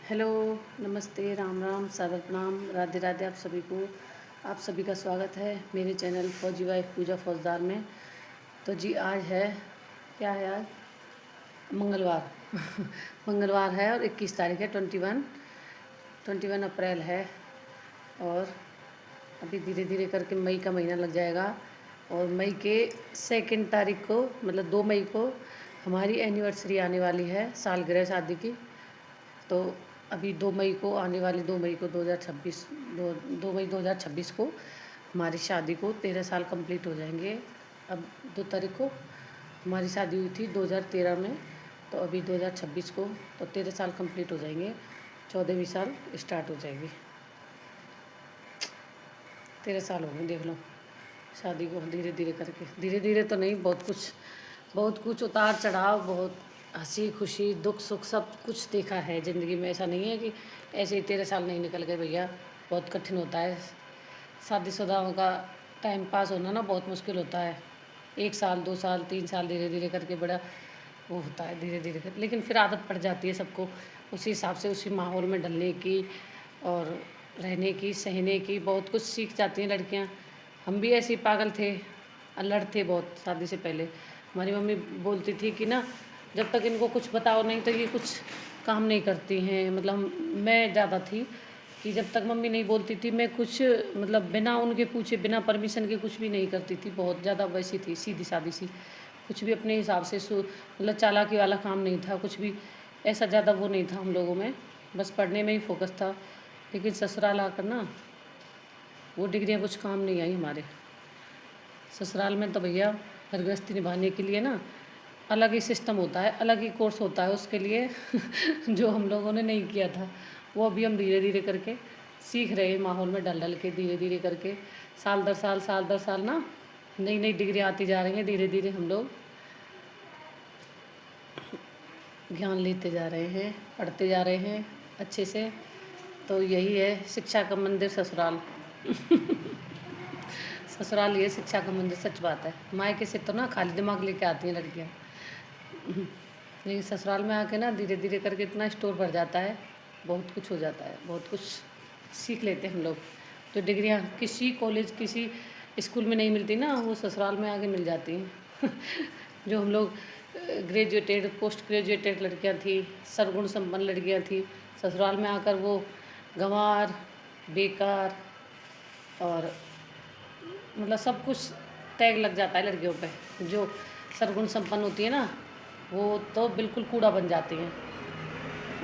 Hello, नमस्ते, राम राम, सादर प्रणाम, राधे राधे आप सभी को। आप सभी का स्वागत है मेरे चैनल फौजी वाइफ पूजा फौजदार में। तो जी आज है, क्या है आज? मंगलवार। मंगलवार है और 21 तारीख है, 21 अप्रैल है। और अभी धीरे धीरे करके मई का महीना लग जाएगा। और मई के 2 तारीख को, मतलब 2 मई को हमारी एनिवर्सरी आने वाली है, सालगिरह शादी की। तो अभी 2 मई को, आने वाली 2 मई को 2026, 2 मई 2026 को हमारी शादी को 13 साल कंप्लीट हो जाएंगे। अब 2 तारीख को हमारी शादी हुई थी 2013 में, तो अभी 2026 को तो 13 साल कंप्लीट हो जाएंगे। 14वीं साल स्टार्ट हो जाएगी। 13 साल हो गए, देख लो शादी को। धीरे धीरे करके, धीरे धीरे तो नहीं, बहुत कुछ उतार चढ़ाव, बहुत हंसी खुशी दुख सुख सब कुछ देखा है ज़िंदगी में। ऐसा नहीं है कि ऐसे ही 13 साल नहीं निकल गए भैया। बहुत कठिन होता है शादीशुदाओं का टाइम पास होना ना, बहुत मुश्किल होता है। 1 साल 2 साल 3 साल धीरे धीरे करके बड़ा वो होता है, धीरे धीरे कर, लेकिन फिर आदत पड़ जाती है सबको उसी हिसाब से, उसी माहौल में ढलने की और रहने की, सहने की। बहुत कुछ सीख जाती हैं लड़कियां। हम भी ऐसे ही पागल थे, अलर्ट थे बहुत शादी से पहले। हमारी मम्मी बोलती थी कि ना, जब तक इनको कुछ बताओ नहीं तो ये कुछ काम नहीं करती हैं। मतलब मैं ज़्यादा थी कि जब तक मम्मी नहीं बोलती थी मैं कुछ, मतलब बिना उनके पूछे, बिना परमिशन के कुछ भी नहीं करती थी। बहुत ज़्यादा वैसी थी, सीधी सादी सी। कुछ भी अपने हिसाब से मतलब चालाकी वाला काम नहीं था कुछ भी। ऐसा ज़्यादा वो नहीं था हम लोगों में, बस पढ़ने में ही फोकस था। लेकिन ससुराल आकर ना वो डिग्रियाँ कुछ काम नहीं आई हमारे। ससुराल में तो भैया घर गृहस्थी निभाने के लिए ना अलग ही सिस्टम होता है, अलग ही कोर्स होता है उसके लिए। जो हम लोगों ने नहीं किया था, वो अभी हम धीरे धीरे करके सीख रहे हैं, माहौल में डल डल के, धीरे धीरे करके। साल दर साल ना नई नई डिग्री आती जा रही हैं। धीरे धीरे हम लोग ज्ञान लेते जा रहे हैं, पढ़ते जा रहे हैं अच्छे से। तो यही है शिक्षा का मंदिर ससुराल। ससुराल ये शिक्षा का मंदिर, सच बात है। मायके से तो ना खाली दिमाग लेके आती हैं लड़कियाँ। लेकिन ससुराल में आके ना धीरे धीरे करके इतना स्टोर भर जाता है, बहुत कुछ हो जाता है, बहुत कुछ सीख लेते हैं हम लोग। जो डिग्रियाँ किसी कॉलेज, किसी स्कूल में नहीं मिलती ना, वो ससुराल में आके मिल जाती हैं। जो हम लोग ग्रेजुएटेड, पोस्ट ग्रेजुएटेड लड़कियाँ थी, सरगुण संपन्न लड़कियाँ थी, ससुराल में आकर वो गंवार, बेकार और मतलब सब कुछ टैग लग जाता है लड़कियों पे। जो सरगुण संपन्न होती है ना, वो तो बिल्कुल कूड़ा बन जाती हैं।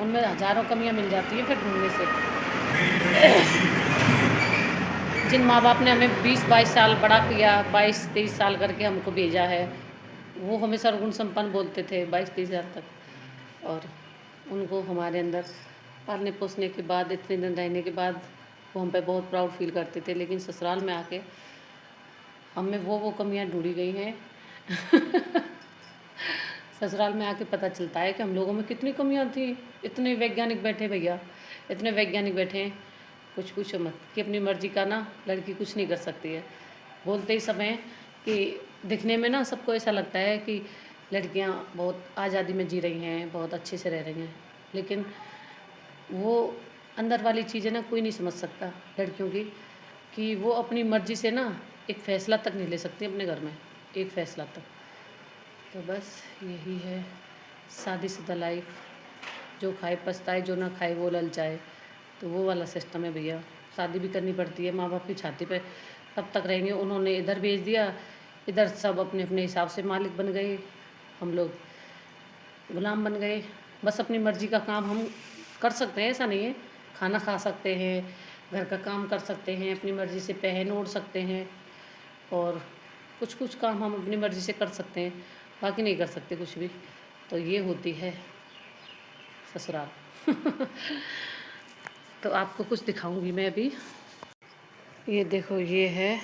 उनमें हज़ारों कमियां मिल जाती हैं फिर ढूंढने से। जिन माँ बाप ने हमें 20-22 साल बड़ा किया, 22-23 साल करके हमको भेजा है, वो हमें सरगुण संपन्न बोलते थे 22-23 साल तक। और उनको हमारे अंदर पालने पोसने के बाद, इतने दिन रहने के बाद, वो हम पे बहुत प्राउड फील करते थे। लेकिन ससुराल में आके हमें वो कमियां ढूंढी गई हैं। ससुराल में आके पता चलता है कि हम लोगों में कितनी कमियां थी। इतने वैज्ञानिक बैठे भैया, इतने वैज्ञानिक बैठे हैं, कुछ पूछो मत। कि अपनी मर्जी का ना लड़की कुछ नहीं कर सकती है। बोलते ही समय कि दिखने में ना सबको ऐसा लगता है कि लड़कियां बहुत आज़ादी में जी रही हैं, बहुत अच्छे से रह रही हैं, लेकिन वो अंदर वाली चीज़ें ना कोई नहीं समझ सकता लड़कियों की। कि वो अपनी मर्जी से ना एक फ़ैसला तक नहीं ले सकती अपने घर में, एक फ़ैसला तक। तो बस यही है शादीशुदा लाइफ। जो खाए पछताए, जो ना खाए वो ललचाए। तो वो वाला सिस्टम है भैया। शादी भी करनी पड़ती है, माँ बाप की छाती पे तब तक रहेंगे। उन्होंने इधर भेज दिया, इधर सब अपने अपने हिसाब से मालिक बन गए, हम लोग गुलाम बन गए। बस अपनी मर्जी का काम हम कर सकते हैं, ऐसा नहीं है। खाना खा सकते हैं, घर का काम कर सकते हैं, अपनी मर्ज़ी से पहन ओढ़ सकते हैं, और कुछ कुछ काम हम अपनी मर्ज़ी से कर सकते हैं, बाकी नहीं कर सकते कुछ भी। तो ये होती है ससुराल। तो आपको कुछ दिखाऊंगी मैं अभी। ये देखो, ये है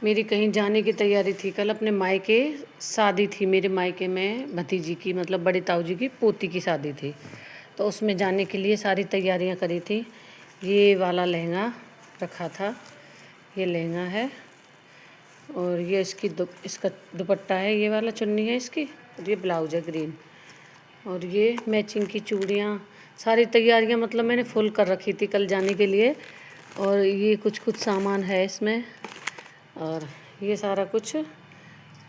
मेरी कहीं जाने की तैयारी थी। कल अपने मायके शादी थी, मेरे मायके में भतीजी की, मतलब बड़ी ताऊ जी की पोती की शादी थी। तो उसमें जाने के लिए सारी तैयारियां करी थी। ये वाला लहंगा रखा था, ये लहंगा है, और ये इसका दुपट्टा है, ये वाला चुन्नी है इसकी, और ये ब्लाउज है ग्रीन, और ये मैचिंग की चूड़ियाँ, सारी तैयारियां मतलब मैंने फुल कर रखी थी कल जाने के लिए। और ये कुछ कुछ सामान है इसमें, और ये सारा कुछ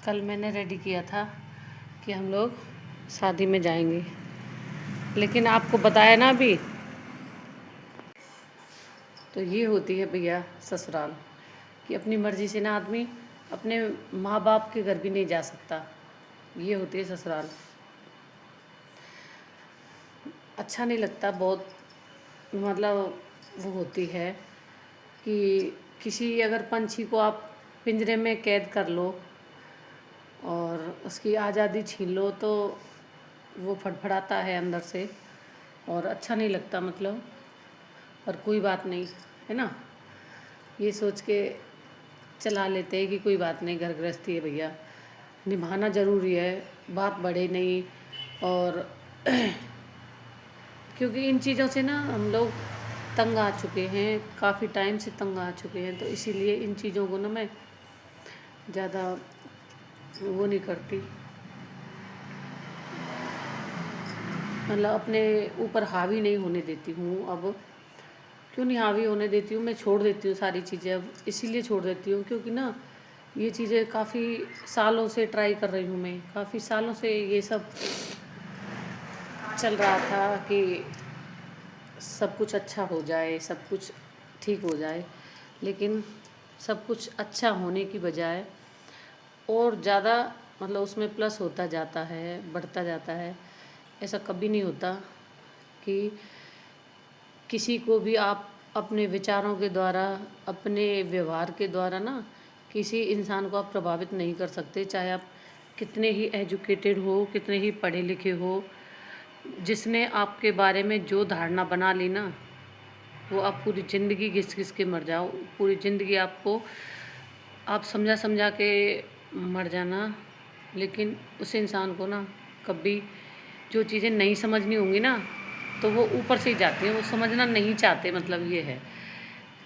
कल मैंने रेडी किया था कि हम लोग शादी में जाएंगे। लेकिन आपको बताया ना अभी, तो ये होती है भैया ससुराल, कि अपनी मर्ज़ी से ना आदमी अपने माँ बाप के घर भी नहीं जा सकता। ये होती है ससुराल। अच्छा नहीं लगता बहुत, मतलब वो होती है कि किसी अगर पंछी को आप पिंजरे में कैद कर लो और उसकी आज़ादी छीन लो तो वो फड़फड़ाता है अंदर से, और अच्छा नहीं लगता मतलब। पर कोई बात नहीं, है ना, ये सोच के चला लेते हैं कि कोई बात नहीं, घर गृहस्थी है भैया, निभाना ज़रूरी है, बात बढ़े नहीं। और क्योंकि इन चीज़ों से ना हम लोग तंग आ चुके हैं, काफ़ी टाइम से तंग आ चुके हैं, तो इसीलिए इन चीज़ों को ना मैं ज़्यादा वो नहीं करती, मतलब अपने ऊपर हावी नहीं होने देती हूँ। अब क्यों नहीं हावी होने देती हूँ, मैं छोड़ देती हूँ सारी चीज़ें। अब इसीलिए छोड़ देती हूँ क्योंकि ना ये चीज़ें काफ़ी सालों से ट्राई कर रही हूँ मैं, काफ़ी सालों से ये सब चल रहा था कि सब कुछ अच्छा हो जाए, सब कुछ ठीक हो जाए। लेकिन सब कुछ अच्छा होने की बजाय और ज़्यादा मतलब उसमें प्लस होता जाता है, बढ़ता जाता है। ऐसा कभी नहीं होता कि किसी को भी आप अपने विचारों के द्वारा, अपने व्यवहार के द्वारा ना किसी इंसान को आप प्रभावित नहीं कर सकते, चाहे आप कितने ही एजुकेटेड हो, कितने ही पढ़े लिखे हो। जिसने आपके बारे में जो धारणा बना ली ना, वो आप पूरी ज़िंदगी घिस घिस के मर जाओ, पूरी ज़िंदगी आपको आप समझा समझा के मर जाना। लेकिन उस इंसान को ना कभी जो चीज़ें नहीं समझनी होंगी ना, तो वो ऊपर से ही जाती हैं, वो समझना नहीं चाहते, मतलब ये है।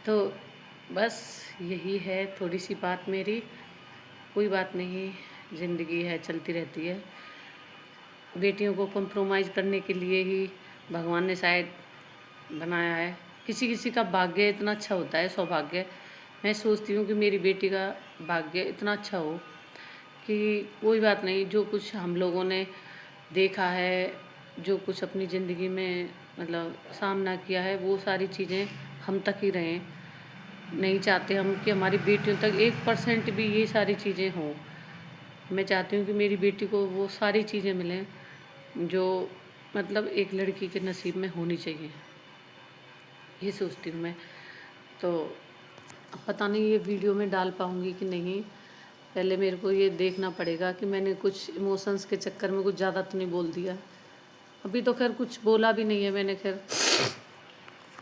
तो बस यही है थोड़ी सी बात मेरी। कोई बात नहीं, ज़िंदगी है, चलती रहती है। बेटियों को कंप्रोमाइज़ करने के लिए ही भगवान ने शायद बनाया है। किसी किसी का भाग्य इतना अच्छा होता है, सौभाग्य। मैं सोचती हूँ कि मेरी बेटी का भाग्य इतना अच्छा हो कि कोई बात नहीं, जो कुछ हम लोगों ने देखा है, जो कुछ अपनी ज़िंदगी में मतलब सामना किया है, वो सारी चीज़ें हम तक ही रहें। नहीं चाहते हम कि हमारी बेटियों तक 1% भी ये सारी चीज़ें हों। मैं चाहती हूँ कि मेरी बेटी को वो सारी चीज़ें मिलें जो मतलब एक लड़की के नसीब में होनी चाहिए, ये सोचती हूँ मैं। तो अब पता नहीं ये वीडियो में डाल पाऊँगी कि नहीं, पहले मेरे को ये देखना पड़ेगा कि मैंने कुछ इमोशंस के चक्कर में कुछ ज़्यादा तो नहीं बोल दिया। अभी तो खैर कुछ बोला भी नहीं है मैंने, खैर।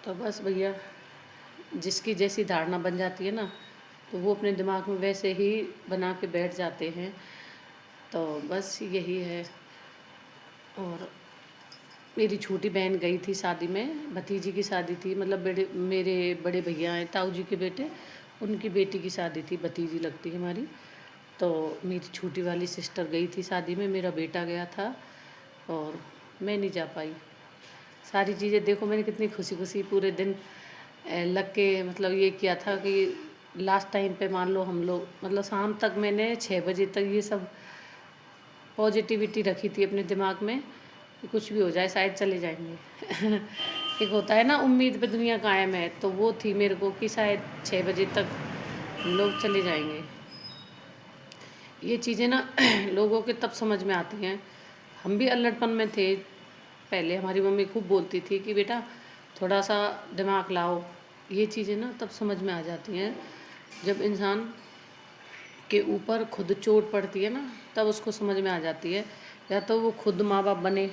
तो बस भैया, जिसकी जैसी धारणा बन जाती है ना, तो वो अपने दिमाग में वैसे ही बना के बैठ जाते हैं। तो बस यही है। और मेरी छोटी बहन गई थी शादी में, भतीजी की शादी थी, मतलब मेरे बड़े भैया हैं, ताऊ जी के बेटे, उनकी बेटी की शादी थी, भतीजी लगती है हमारी। तो मेरी छोटी वाली सिस्टर गई थी शादी में, मेरा बेटा गया था और मैं नहीं जा पाई। सारी चीज़ें देखो मैंने कितनी खुशी खुशी पूरे दिन लग के मतलब ये किया था कि लास्ट टाइम पे मान लो हम लोग मतलब शाम तक मैंने 6 बजे तक ये सब पॉजिटिविटी रखी थी अपने दिमाग में कि कुछ भी हो जाए शायद चले जाएंगे। एक होता है ना, उम्मीद पे दुनिया कायम है, तो वो थी मेरे को कि शायद 6 बजे तक हम लोग चले जाएंगे। ये चीज़ें ना लोगों के तब समझ में आती हैं। हम भी अल्लड़पन में थे पहले, हमारी मम्मी खूब बोलती थी कि बेटा थोड़ा सा दिमाग लाओ। ये चीज़ें ना तब समझ में आ जाती हैं जब इंसान के ऊपर खुद चोट पड़ती है ना, तब उसको समझ में आ जाती है। या तो वो खुद माँ बाप बने,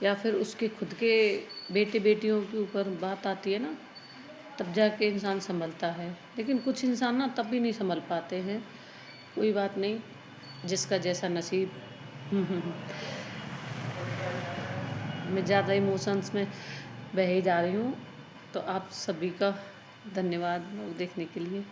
या फिर उसके खुद के बेटे बेटियों के ऊपर बात आती है ना, तब जाके इंसान संभलता है। लेकिन कुछ इंसान ना तब भी नहीं संभल पाते हैं। कोई बात नहीं, जिसका जैसा नसीब। मैं ज़्यादा इमोशंस में बह ही जा रही हूँ। तो आप सभी का धन्यवाद देखने के लिए।